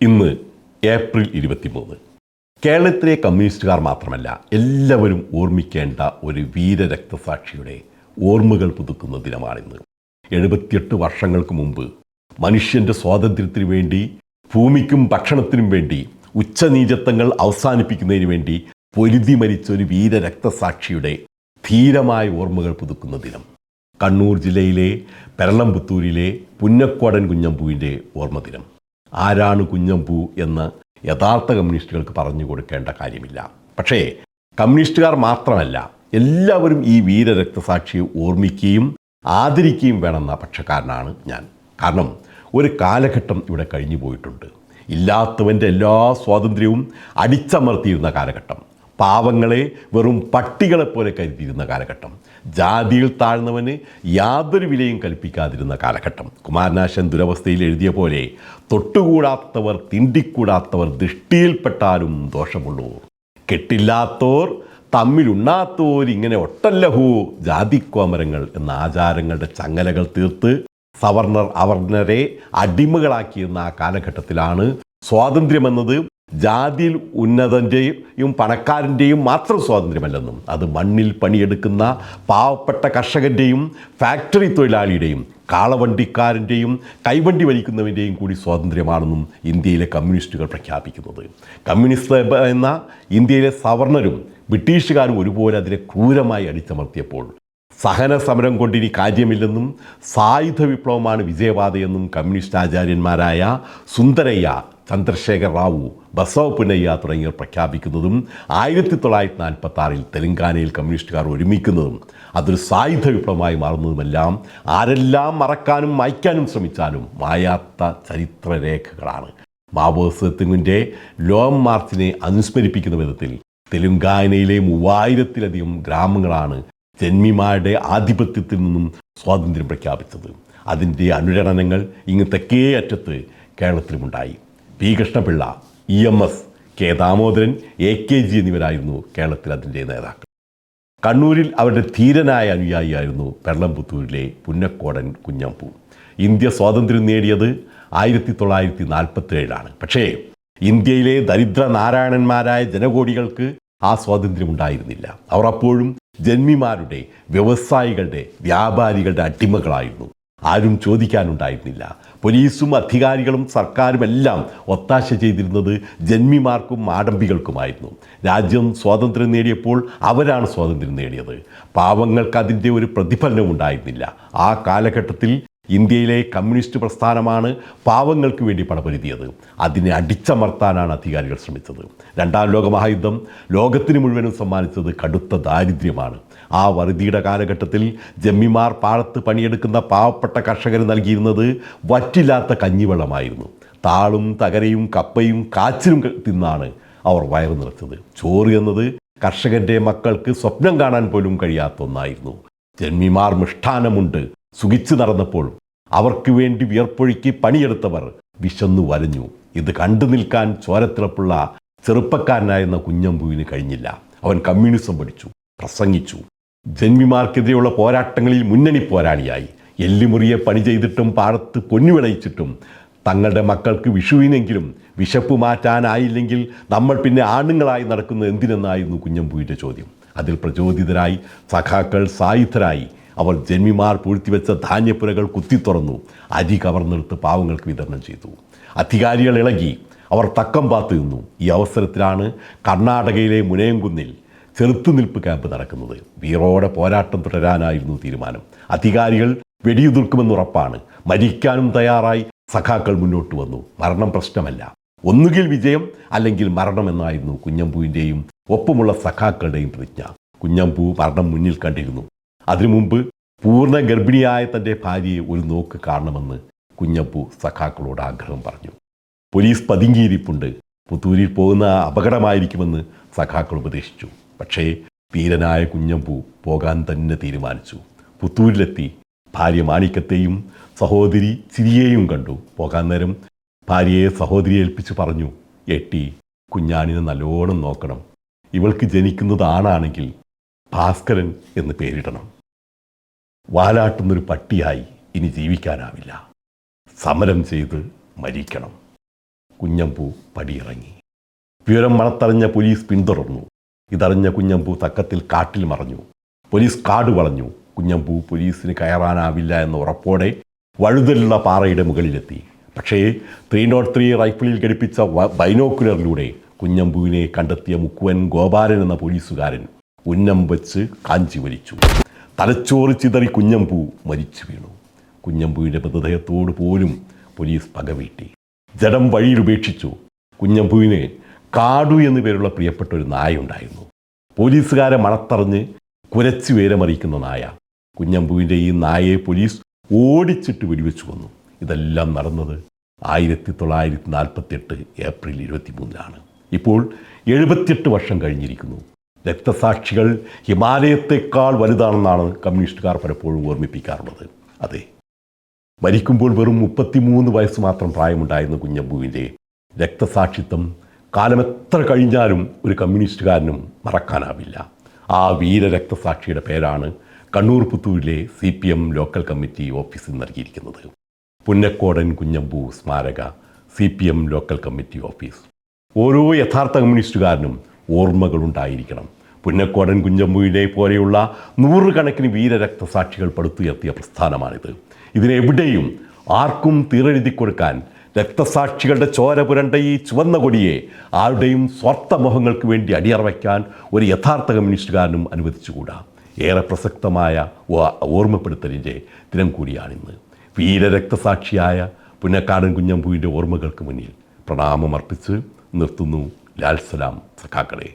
ഇന്ന് ഏപ്രിൽ 23. കേരളത്തിലെ കമ്മ്യൂണിസ്റ്റുകാർ മാത്രമല്ല എല്ലാവരും ഓർമ്മിക്കേണ്ട ഒരു വീരരക്തസാക്ഷിയുടെ ഓർമ്മകൾ പുതുക്കുന്ന ദിനമാണിന്ന്. 78 വർഷങ്ങൾക്ക് മുമ്പ് മനുഷ്യൻ്റെ സ്വാതന്ത്ര്യത്തിനു വേണ്ടി, ഭൂമിക്കും ഭക്ഷണത്തിനും വേണ്ടി, ഉച്ചനീചത്വങ്ങൾ അവസാനിപ്പിക്കുന്നതിന് വേണ്ടി പൊരുതി മരിച്ച ഒരു വീരരക്തസാക്ഷിയുടെ ധീരമായ ഓർമ്മകൾ പുതുക്കുന്ന ദിനം. കണ്ണൂർ ജില്ലയിലെ പെരളംപുത്തൂരിലെ പുന്നക്കോടൻ കുഞ്ഞമ്പുവിൻ്റെ ഓർമ്മ ദിനം. ആരാണ് കുഞ്ഞമ്പു എന്ന് യഥാർത്ഥ കമ്മ്യൂണിസ്റ്റുകൾക്ക് പറഞ്ഞു കൊടുക്കേണ്ട കാര്യമില്ല. പക്ഷേ കമ്മ്യൂണിസ്റ്റുകാർ മാത്രമല്ല എല്ലാവരും ഈ വീരരക്തസാക്ഷിയെ ഓർമ്മിക്കുകയും ആദരിക്കുകയും വേണമെന്ന പക്ഷക്കാരനാണ് ഞാൻ. കാരണം ഒരു കാലഘട്ടം ഇവിടെ കഴിഞ്ഞു പോയിട്ടുണ്ട്. ഇല്ലാത്തവൻ്റെ എല്ലാ സ്വാതന്ത്ര്യവും അടിച്ചമർത്തിയിരുന്ന കാലഘട്ടം, പാവങ്ങളെ വെറും പട്ടികളെപ്പോലെ കരുതിയിരുന്ന കാലഘട്ടം, ജാതിയിൽ താഴ്ന്നവന് യാതൊരു വിലയും കൽപ്പിക്കാതിരുന്ന കാലഘട്ടം. കുമാരനാശൻ ദുരവസ്ഥയിൽ എഴുതിയ പോലെ, തൊട്ടുകൂടാത്തവർ തിണ്ടിക്കൂടാത്തവർ ദൃഷ്ടിയിൽപ്പെട്ടാലും ദോഷമുള്ളൂർ, കെട്ടില്ലാത്തോർ തമ്മിലുണ്ണാത്തോർ ഇങ്ങനെ ഒട്ടല്ലഹോ ജാതിക്കോമരങ്ങൾ എന്ന ആചാരങ്ങളുടെ ചങ്ങലകൾ തീർത്ത് സവർണർ അവർണരെ അടിമകളാക്കിയിരുന്ന ആ കാലഘട്ടത്തിലാണ് സ്വാതന്ത്ര്യമെന്നത് ജാതിയിൽ ഉന്നതൻ്റെയും പണക്കാരൻ്റെയും മാത്രം സ്വാതന്ത്ര്യമല്ലെന്നും അത് മണ്ണിൽ പണിയെടുക്കുന്ന പാവപ്പെട്ട കർഷകൻ്റെയും ഫാക്ടറി തൊഴിലാളിയുടെയും കാളവണ്ടിക്കാരൻ്റെയും കൈവണ്ടി വലിക്കുന്നവൻ്റെയും കൂടി സ്വാതന്ത്ര്യമാണെന്നും ഇന്ത്യയിലെ കമ്മ്യൂണിസ്റ്റുകൾ പ്രഖ്യാപിക്കുന്നത്. കമ്മ്യൂണിസ്റ്റ് എന്ന ഇന്ത്യയിലെ സവർണരും ബ്രിട്ടീഷുകാരും ഒരുപോലെ അതിനെ ക്രൂരമായി അടിച്ചമർത്തിയപ്പോൾ സഹന സമരം കൊണ്ടിനി കാര്യമില്ലെന്നും സായുധ വിപ്ലവമാണ് വിജയപാതയെന്നും കമ്മ്യൂണിസ്റ്റ് ആചാര്യന്മാരായ സുന്ദരയ്യ, ചന്ദ്രശേഖർ റാവു, ബസവ പുന്നയ്യ തുടങ്ങിയവർ പ്രഖ്യാപിക്കുന്നതും 1946 തെലങ്കാനയിൽ കമ്മ്യൂണിസ്റ്റുകാർ ഒരുമിക്കുന്നതും അതൊരു സായുധ വിപ്ലവമായി മാറുന്നതുമെല്ലാം ആരെല്ലാം മറക്കാനും മായ്ക്കാനും ശ്രമിച്ചാലും മായാത്ത ചരിത്രരേഖകളാണ്. മാവോസത്തിൻ്റെ ലോങ് മാർച്ചിനെ അനുസ്മരിപ്പിക്കുന്ന വിധത്തിൽ തെലങ്കാനയിലെ 3000-ലധികം ഗ്രാമങ്ങളാണ് ജന്മിമാരുടെ ആധിപത്യത്തിൽ നിന്നും സ്വാതന്ത്ര്യം പ്രഖ്യാപിച്ചത്. അതിൻ്റെ അനുരണനങ്ങൾ ഇങ്ങ് തെക്കേ അറ്റത്ത് കേരളത്തിലുമുണ്ടായി. പി കൃഷ്ണപിള്ള, EMS, കെ ദാമോദരൻ, AKG എന്നിവരായിരുന്നു കേരളത്തിൽ അതിൻ്റെ നേതാക്കൾ. കണ്ണൂരിൽ അവരുടെ ധീരനായ അനുയായിയായിരുന്നു പെരളംപുത്തൂരിലെ പുന്നക്കോടൻ കുഞ്ഞമ്പു. ഇന്ത്യ സ്വാതന്ത്ര്യം നേടിയത് 1947. പക്ഷേ ഇന്ത്യയിലെ ദരിദ്ര നാരായണന്മാരായ ജനകോടികൾക്ക് ആ സ്വാതന്ത്ര്യം ഉണ്ടായിരുന്നില്ല. അവർ അപ്പോഴും ജന്മിമാരുടെ, വ്യവസായികളുടെ, വ്യാപാരികളുടെ അടിമകളായിരുന്നു. ആരും ചോദിക്കാനുണ്ടായിരുന്നില്ല. പോലീസും അധികാരികളും സർക്കാരും എല്ലാം ഒത്താശ ചെയ്തിരുന്നത് ജന്മിമാർക്കും ആഡംബികൾക്കുമായിരുന്നു. രാജ്യം സ്വാതന്ത്ര്യം നേടിയപ്പോൾ അവരാണ് സ്വാതന്ത്ര്യം നേടിയത്. പാവങ്ങൾക്ക് അതിൻ്റെ ഒരു പ്രതിഫലനം ഉണ്ടായിരുന്നില്ല. ആ കാലഘട്ടത്തിൽ ഇന്ത്യയിലെ കമ്മ്യൂണിസ്റ്റ് പ്രസ്ഥാനമാണ് പാവങ്ങൾക്ക് വേണ്ടി പടപൊരുതിയത്. അതിനെ അടിച്ചമർത്താനാണ് അധികാരികൾ ശ്രമിച്ചത്. രണ്ടാം ലോക മഹായുദ്ധം ലോകത്തിന് മുഴുവനും സമ്മാനിച്ചത് കടുത്ത ദാരിദ്ര്യമാണ്. ആ വറുതിയുടെ കാലഘട്ടത്തിൽ ജന്മിമാർ പാടത്ത് പണിയെടുക്കുന്ന പാവപ്പെട്ട കർഷകർ നൽകിയിരുന്നത് വറ്റില്ലാത്ത കഞ്ഞിവെള്ളമായിരുന്നു. താളും തകരയും കപ്പയും കാച്ചിലും തിന്നാണ് അവർ വയറ് നിറച്ചത്. ചോറ് എന്നത് കർഷകൻ്റെ മക്കൾക്ക് സ്വപ്നം കാണാൻ പോലും കഴിയാത്ത ഒന്നായിരുന്നു. ജന്മിമാർ മിഷ്ടാനമുണ്ട് സുഖിച്ചു നടന്നപ്പോൾ അവർക്ക് വേണ്ടി വിയർപ്പൊഴുക്കി പണിയെടുത്തവർ വിശന്നു വലഞ്ഞു. ഇത് കണ്ടു നിൽക്കാൻ ചോരത്തിളപ്പുള്ള ചെറുപ്പക്കാരനായിരുന്ന കുഞ്ഞമ്പുവിന് കഴിഞ്ഞില്ല. അവൻ കമ്മ്യൂണിസം പഠിച്ചു, പ്രസംഗിച്ചു. ജന്മിമാർക്കെതിരെയുള്ള പോരാട്ടങ്ങളിൽ മുന്നണി പോരാളിയായി. എല്ലുമുറിയെ പണി ചെയ്തിട്ടും പാടത്ത് പൊന്നു വിളയിച്ചിട്ടും തങ്ങളുടെ മക്കൾക്ക് വിഷുവിനെങ്കിലും വിശപ്പ് മാറ്റാനായില്ലെങ്കിൽ നമ്മൾ പിന്നെ ആണുങ്ങളായി നടക്കുന്നത് എന്തിനെന്നായിരുന്നു കുഞ്ഞമ്പുവിൻ്റെ ചോദ്യം. അതിൽ പ്രചോദിതരായി സഖാക്കൾ സായുധരായി. അവർ ജന്മിമാർ പൂഴ്ത്തിവെച്ച ധാന്യപ്പുരകൾ കുത്തിത്തുറന്നു. അരി കവർന്നെടുത്ത് പാവങ്ങൾക്ക് വിതരണം ചെയ്തു. അധികാരികൾ ഇളകി. അവർ തക്കം പാത്തു നിന്നു. ഈ അവസരത്തിലാണ് കർണാടകയിലെ മുനയംകുന്നിൽ ചെറുത്തുനിൽപ്പ് ക്യാമ്പ് നടക്കുന്നത്. വീറോടെ പോരാട്ടം തുടരാനായിരുന്നു തീരുമാനം. അധികാരികൾ വെടിയുതിർക്കുമെന്നുറപ്പാണ്. മരിക്കാനും തയ്യാറായി സഖാക്കൾ മുന്നോട്ട് വന്നു. മരണം പ്രശ്നമല്ല, ഒന്നുകിൽ വിജയം അല്ലെങ്കിൽ മരണം എന്നായിരുന്നു കുഞ്ഞമ്പുവിൻ്റെയും ഒപ്പമുള്ള സഖാക്കളുടെയും പ്രതിജ്ഞ. കുഞ്ഞമ്പു മരണം മുന്നിൽ കണ്ടിരുന്നു. അതിനു മുമ്പ് പൂർണ്ണ ഗർഭിണിയായ തൻ്റെ ഭാര്യയെ ഒരു നോക്ക് കാണണമെന്ന് കുഞ്ഞമ്പു സഖാക്കളോട് ആഗ്രഹം പറഞ്ഞു. പോലീസ് പതുങ്ങിയിരിപ്പുണ്ട്, പുത്തൂരിൽ പോകുന്ന അപകടമായിരിക്കുമെന്ന് സഖാക്കൾ ഉപദേശിച്ചു. പക്ഷേ ധീരനായ കുഞ്ഞമ്പു പോകാൻ തന്നെ തീരുമാനിച്ചു. പുത്തൂരിലെത്തി ഭാര്യ മാണിക്കത്തെയും സഹോദരി ചിരിയെയും കണ്ടു. പോകാൻ നേരം ഭാര്യയെ സഹോദരിയെ ഏൽപ്പിച്ച് പറഞ്ഞു, "എട്ടി, കുഞ്ഞാണിനെ നല്ലോണം നോക്കണം. ഇവൾക്ക് ജനിക്കുന്നത് ആണാണെങ്കിൽ ഭാസ്കരൻ എന്ന് പേരിടണം. വാലാട്ടുന്നൊരു പട്ടിയായി ഇനി ജീവിക്കാനാവില്ല. സമരം ചെയ്ത് മരിക്കണം." കുഞ്ഞമ്പു പടിയിറങ്ങി. വിവരം മണത്തറിഞ്ഞ പോലീസ് പിന്തുടർന്നു. ഇതറിഞ്ഞ കുഞ്ഞമ്പു തക്കത്തിൽ കാട്ടിൽ മറഞ്ഞു. പോലീസ് കാട് വളഞ്ഞു. കുഞ്ഞമ്പു പോലീസിന് കയറാനാവില്ല എന്ന ഉറപ്പോടെ വഴുതലുള്ള പാറയുടെ മുകളിലെത്തി. പക്ഷേ 303 റൈഫിളിൽ ഘടിപ്പിച്ച ബൈനോക്കുലറിലൂടെ കുഞ്ഞമ്പുവിനെ കണ്ടെത്തിയ മുക്കുവൻ ഗോപാലൻ എന്ന പോലീസുകാരൻ ഉന്നം വെച്ച് കാഞ്ചി വലിച്ചു. തലച്ചോറ് ചിതറി കുഞ്ഞമ്പു മരിച്ചു വീണു. കുഞ്ഞമ്പുവിൻ്റെ മൃതദേഹത്തോട് പോലും പോലീസ് പകവീട്ടി. ജഡം വഴിയിൽ ഉപേക്ഷിച്ചു. കുഞ്ഞമ്പുവിന് കാടു എന്നു പേരുള്ള പ്രിയപ്പെട്ട ഒരു നായ ഉണ്ടായിരുന്നു. പോലീസുകാരെ മണത്തറിഞ്ഞ് കുരച്ചു വേരമറിയിക്കുന്ന നായ. കുഞ്ഞമ്പുവിൻ്റെ ഈ നായയെ പോലീസ് ഓടിച്ചിട്ട് വെടിവെച്ചു കൊന്നു. ഇതെല്ലാം നടന്നത് 1948 ഏപ്രിൽ 23 ഇപ്പോൾ 78 വർഷം കഴിഞ്ഞിരിക്കുന്നു. രക്തസാക്ഷികൾ ഹിമാലയത്തെക്കാൾ വലുതാണെന്നാണ് കമ്മ്യൂണിസ്റ്റുകാർ പലപ്പോഴും ഓർമ്മിപ്പിക്കാറുള്ളത്. അതെ, മരിക്കുമ്പോൾ വെറും 33 വയസ്സ് മാത്രം പ്രായമുണ്ടായിരുന്ന കുഞ്ഞമ്പുവിൻ്റെ രക്തസാക്ഷിത്വം കാലമെത്ര കഴിഞ്ഞാലും ഒരു കമ്മ്യൂണിസ്റ്റുകാരനും മറക്കാനാവില്ല. ആ വീര രക്തസാക്ഷിയുടെ പേരാണ് കണ്ണൂർ പുത്തൂരിലെ CPM ലോക്കൽ കമ്മിറ്റി ഓഫീസിൽ നൽകിയിരിക്കുന്നത്. പുന്നക്കോടൻ കുഞ്ഞമ്പു സ്മാരക CPM ലോക്കൽ കമ്മിറ്റി ഓഫീസ്. ഓരോ യഥാർത്ഥ കമ്മ്യൂണിസ്റ്റുകാരനും ഓർമ്മകളുണ്ടായിരിക്കണം. പുന്നക്കോടൻ കുഞ്ഞമ്പുവിനെ പോലെയുള്ള നൂറുകണക്കിന് വീരരക്തസാക്ഷികൾ പടുത്തുയർത്തിയ പ്രസ്ഥാനമാണിത്. ഇതിനെവിടെയും ആർക്കും തീരെഴുതി കൊടുക്കാൻ, രക്തസാക്ഷികളുടെ ചോര പുരണ്ട ഈ ചുവന്ന കൊടിയെ ആരുടെയും സ്വാർത്ഥമോഹങ്ങൾക്ക് വേണ്ടി അടിയറവയ്ക്കാൻ ഒരു യഥാർത്ഥ കമ്മ്യൂണിസ്റ്റുകാരനും അനുവദിച്ചുകൂടാ. ഏറെ പ്രസക്തമായ ഓർമ്മപ്പെടുത്തലിൻ്റെ ദിനം കൂടിയാണിന്ന്. വീരരക്തസാക്ഷിയായ പുന്നക്കാടൻ കുഞ്ഞമ്പുവിൻ്റെ ഓർമ്മകൾക്ക് മുന്നിൽ പ്രണാമമർപ്പിച്ച് നിർത്തുന്നു. ലാൽ സലാം സഖാക്കളെ.